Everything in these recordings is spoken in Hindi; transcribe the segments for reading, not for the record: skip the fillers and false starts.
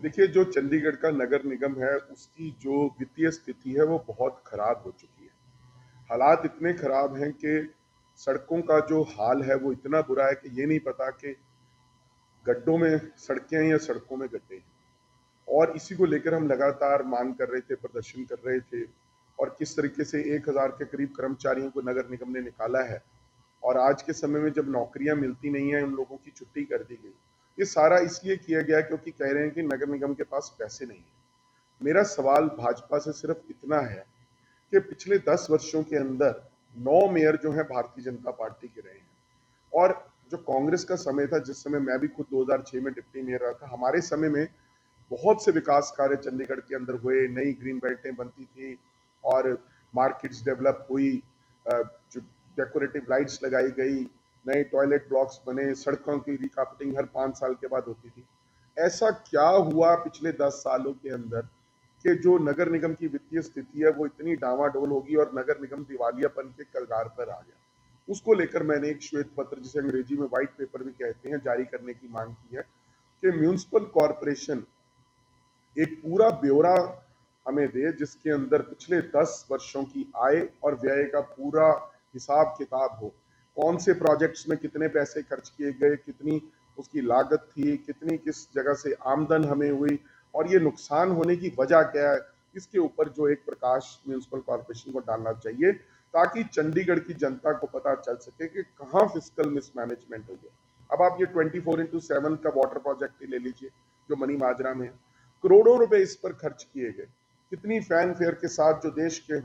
देखिए, जो चंडीगढ़ का नगर निगम है, उसकी जो वित्तीय स्थिति है, वो बहुत खराब हो चुकी है। हालात इतने खराब हैं कि सड़कों का जो हाल है, वो इतना बुरा है कि ये नहीं पता कि गड्ढों में सड़कें हैं या सड़कों में गड्ढे हैं। और इसी को लेकर हम लगातार मांग कर रहे थे, प्रदर्शन कर रहे थे और किस तरीके से 1000 के करीब कर्मचारियों को नगर निगम ने निकाला है और आज के समय में जब नौकरियां मिलती नहीं है, उन लोगों की छुट्टी कर दी गई। ये सारा इसलिए किया गया क्योंकि कह रहे हैं कि नगर निगम के पास पैसे नहीं है। मेरा सवाल भाजपा से सिर्फ इतना है कि पिछले 10 वर्षों के अंदर 9 मेयर जो हैं भारतीय जनता पार्टी के रहे हैं और जो कांग्रेस का समय था, जिस समय मैं भी खुद 2006 में डिप्टी मेयर रहा था, हमारे समय में बहुत से विकास कार्य चंडीगढ़ के अंदर हुए, नई ग्रीन बेल्टें बनती थी और मार्केट्स डेवलप हुई, जो डेकोरेटिव लाइट्स लगाई गई, नए टॉयलेट ब्लॉक्स बने, सड़कों की रिकार्पेटिंग हर 5 साल के बाद होती थी। ऐसा क्या हुआ पिछले 10 सालों के अंदर कि जो नगर निगम की वित्तीय स्थिति है वो इतनी डावाडोल होगी और नगर निगम दिवालियापन के कगार पर आ गया। उसको लेकर मैंने एक श्वेत पत्र, जिसे अंग्रेजी में व्हाइट पेपर भी कहते हैं, जारी करने की मांग की है कि म्यूनिसिपल कॉरपोरेशन एक पूरा ब्यौरा हमें दे जिसके अंदर पिछले 10 वर्षों की आय और व्यय का पूरा हिसाब किताब हो। कौन से प्रोजेक्ट्स में कितने पैसे खर्च किए गए, कितनी उसकी लागत थी, कितनी किस जगह से आमदन हमें हुई और ये नुकसान होने की वजह क्या है, इसके ऊपर जो एक प्रकाश म्यूनिसिपल कॉरपोरेशन को डालना चाहिए ताकि चंडीगढ़ की जनता को पता चल सके कि कहाँ फिस्कल मिसमैनेजमेंट हो गया। अब आप ये 24/7 का वाटर प्रोजेक्ट ही ले लीजिए जो मनी माजरा में है, करोड़ों रुपए इस पर खर्च किए गए। कितनी फैन फेयर के साथ जो देश के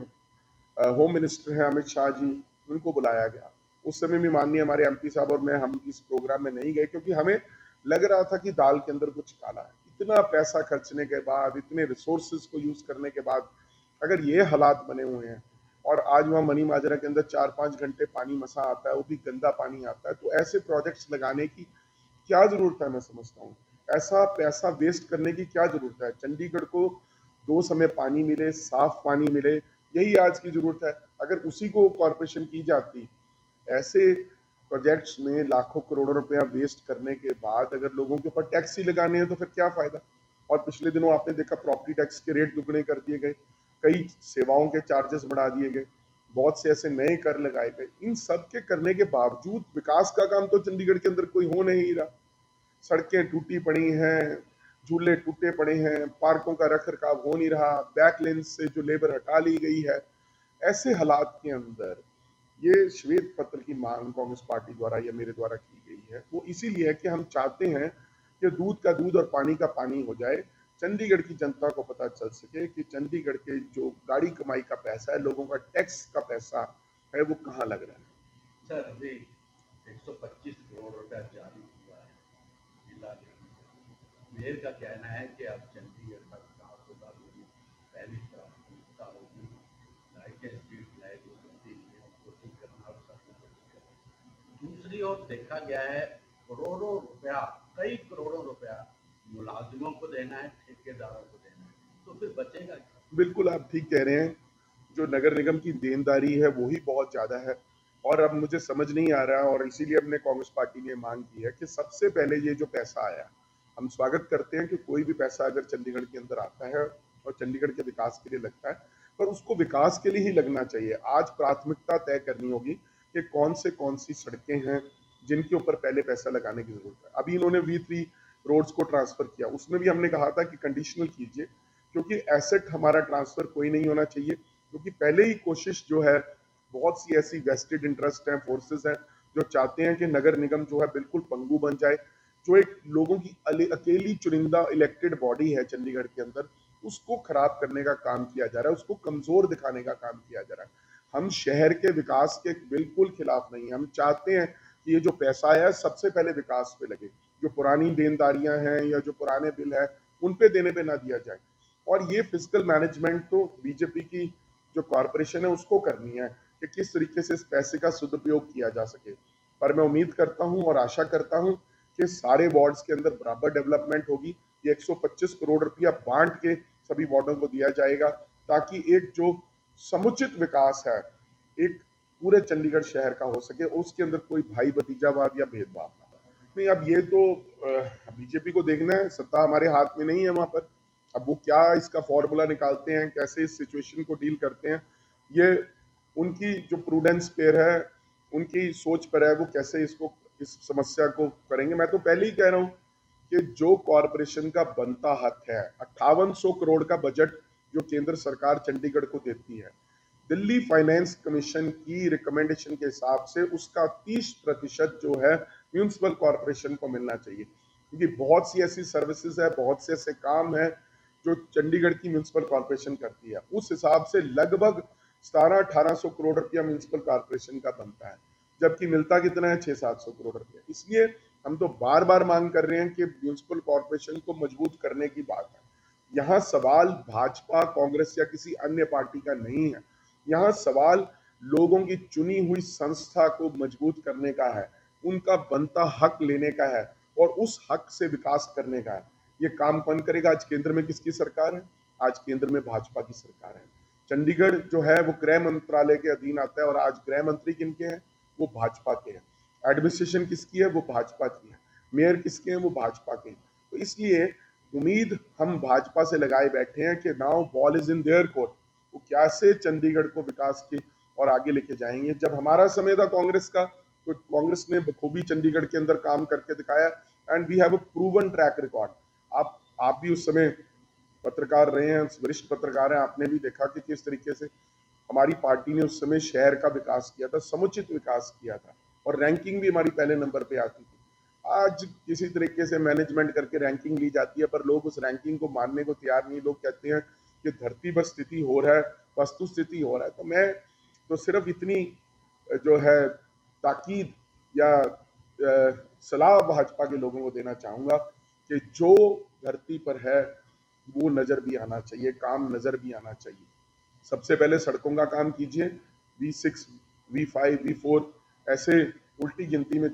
होम मिनिस्टर हैं अमित शाह जी, उनको बुलाया गया। उस समय भी माननीय हमारे एमपी साहब और मैं, हम इस प्रोग्राम में नहीं गए क्योंकि हमें लग रहा था कि दाल के अंदर कुछ काला है। इतना पैसा खर्चने के बाद, इतने रिसोर्सेज को यूज करने के बाद अगर ये हालात बने हुए हैं और आज वहाँ मनी माजरा के अंदर 4-5 घंटे पानी मसा आता है, वो भी गंदा पानी आता है, तो ऐसे प्रोजेक्ट्स लगाने की क्या जरूरत है? मैं समझता हूँ ऐसा पैसा वेस्ट करने की क्या जरूरत है? चंडीगढ़ को 2 समय पानी मिले, साफ पानी मिले, यही आज की जरूरत है। अगर उसी को कॉरपोरेशन की जाती, ऐसे प्रोजेक्ट्स में लाखों करोड़ों रुपया वेस्ट करने के बाद अगर लोगों के ऊपर टैक्स ही लगाने हैं तो फिर क्या फायदा? और पिछले दिनों आपने देखा प्रॉपर्टी टैक्स के रेट दुगने कर दिए गए, कई सेवाओं के चार्जेस बढ़ा दिए गए, बहुत से ऐसे नए कर लगाए गए। इन सब के करने के बावजूद विकास का काम तो चंडीगढ़ के अंदर कोई हो नहीं रहा। सड़कें टूटी पड़ी हैं, झूले टूटे पड़े हैं, पार्कों का रख रखाव हो नहीं रहा, बैक लेन से जो लेबर हटा ली गई है। ऐसे हालात के अंदर ये श्वेत पत्र की मांग कांग्रेस पार्टी द्वारा या मेरे द्वारा की गई है, वो इसीलिए है कि हम चाहते हैं कि दूध का दूध और पानी का पानी हो जाए। चंडीगढ़ की जनता को पता चल सके कि चंडीगढ़ के जो गाड़ी कमाई का पैसा है, लोगों का टैक्स का पैसा है, वो कहाँ लग रहा है। सर, अभी 125 करोड़ रुपया जारी हुआ है जिला में। मेयर का कहना है कि अब चंडीगढ़ का विकास होगा, लोगों की पहली प्राथमिकता होगी लाइटें, स्ट्रीट लाइट जो बनती है उनको ठीक करना और सड़कों को ठीक करना। दूसरी ओर देखा गया है करोड़ों रुपया, कई करोड़ों रुपया मुलाजिमों को देना है, ठेकेदारों को देना है, तो फिर बचेगा क्या? बिल्कुल आप ठीक कह रहे हैं। जो नगर निगम की देनदारी है वो ही बहुत ज़्यादा है और अब मुझे समझ नहीं आ रहा और इसीलिए हमने कांग्रेस पार्टी ने मांग की है कि सबसे पहले ये जो पैसा आया, हम स्वागत करते हैं कि कोई भी पैसा अगर चंडीगढ़ के अंदर आता है और चंडीगढ़ के विकास के लिए लगता है, पर उसको विकास के लिए ही लगना चाहिए। आज प्राथमिकता तय करनी होगी कि कौन सी सड़कें हैं जिनके ऊपर पहले पैसा लगाने की जरूरत है। अभी इन्होंने V3 रोड्स को ट्रांसफर किया, उसमें भी हमने कहा था कि कंडीशनल कीजिए क्योंकि एसेट हमारा ट्रांसफर कोई नहीं होना चाहिए, क्योंकि पहले ही कोशिश जो है, बहुत सी ऐसी वेस्टेड इंटरेस्ट हैं, फोर्सेस हैं जो चाहते हैं कि नगर निगम जो है बिल्कुल पंगु बन जाए। जो एक लोगों की अकेली चुनिंदा इलेक्टेड बॉडी है चंडीगढ़ के अंदर, उसको खराब करने का काम किया जा रहा है, उसको कमजोर दिखाने का काम किया जा रहा है। हम शहर के विकास के बिल्कुल खिलाफ नहीं है। हम चाहते हैं कि ये जो पैसा आया है सबसे पहले विकास पे लगे, जो पुरानी देनदारियां हैं या जो पुराने बिल है उन पे देने पे ना दिया जाए। और ये फिजिकल मैनेजमेंट तो बीजेपी की जो कॉरपोरेशन है उसको करनी है कि किस तरीके से इस पैसे का सदुपयोग किया जा सके। पर मैं उम्मीद करता हूं और आशा करता हूं कि सारे वार्ड्स के अंदर बराबर डेवलपमेंट होगी। ये 125 करोड़ रुपया बांट के सभी वार्डों को दिया जाएगा ताकि एक जो समुचित विकास है एक पूरे चंडीगढ़ शहर का हो सके, उसके अंदर कोई भाई भतीजावाद या भेदभाव ना हो। नहीं, अब ये तो बीजेपी को देखना है, सत्ता हमारे हाथ में नहीं है वहां पर। अब वो क्या इसका फॉर्मूला निकालते हैं, कैसे इस सिचुएशन को डील करते हैं, ये उनकी जो प्रूडेंस पेयर है, उनकी सोच पर है, वो कैसे इसको, इस समस्या को करेंगे। मैं तो पहले ही कह रहा हूँ कि जो कॉरपोरेशन का बनता हक है, 5800 करोड़ का बजट जो केंद्र सरकार चंडीगढ़ को देती है, दिल्ली फाइनेंस कमीशन की रिकमेंडेशन के हिसाब से उसका 30% जो है म्यूनिसिपल कॉरपोरेशन को मिलना चाहिए, क्योंकि बहुत सी ऐसी सर्विसेज है, बहुत से ऐसे काम है जो चंडीगढ़ की म्यूनिसिपल कॉरपोरेशन करती है। उस हिसाब से लगभग 1700-1800 करोड़ रुपया म्यूनिसिपल कॉरपोरेशन का बनता है, जबकि मिलता कितना है, 600-700 करोड़ रुपया। इसलिए हम तो बार बार मांग कर रहे हैं कि म्यूनिसिपल कॉरपोरेशन को मजबूत करने की बात है। यहाँ सवाल भाजपा, कांग्रेस या किसी अन्य पार्टी का नहीं है, यहाँ सवाल लोगों की चुनी हुई संस्था को मजबूत करने का है, उनका बनता हक लेने का है और उस हक से विकास करने का है। ये काम कौन करेगा? आज केंद्र में किसकी सरकार है? आज केंद्र में भाजपा की सरकार है। चंडीगढ़ जो है वो गृह मंत्रालय के अधीन आता है और आज गृह मंत्री किनके हैं? वो भाजपा के हैं। एडमिनिस्ट्रेशन किसकी है? वो भाजपा की है। मेयर किसके हैं? वो भाजपा के हैं। तो इसलिए उम्मीद हम भाजपा से लगाए बैठे हैं कि now ball is in their court, वो कैसे चंडीगढ़ को विकास की और आगे लेके जाएंगे। जब हमारा समय था कांग्रेस का, तो कांग्रेस ने बखूबी चंडीगढ़ के अंदर काम करके दिखाया and we have a proven track record. आप भी उस समय पत्रकार रहे हैं, वरिष्ठ पत्रकार हैं, आपने भी देखा कि किस तरीके से हमारी पार्टी ने उस समय शहर का विकास किया था, समुचित विकास किया था और रैंकिंग भी हमारी पहले नंबर पे आती थी। आज किसी तरीके से मैनेजमेंट करके रैंकिंग ली जाती है, पर लोग उस रैंकिंग को मानने को तैयार नहीं। लोग कहते हैं कि धरती पर स्थिति हो रहा है, वस्तु स्थिति हो रहा है। तो मैं तो सिर्फ इतनी जो है ताकीद या सलाह भाजपा के लोगों को देना चाहूंगा कि जो धरती पर है वो नजर भी आना चाहिए, काम नजर भी आना चाहिए। सबसे पहले सड़कों का काम कीजिए, V6, V5, V4 ऐसे उल्टी गिनती में चल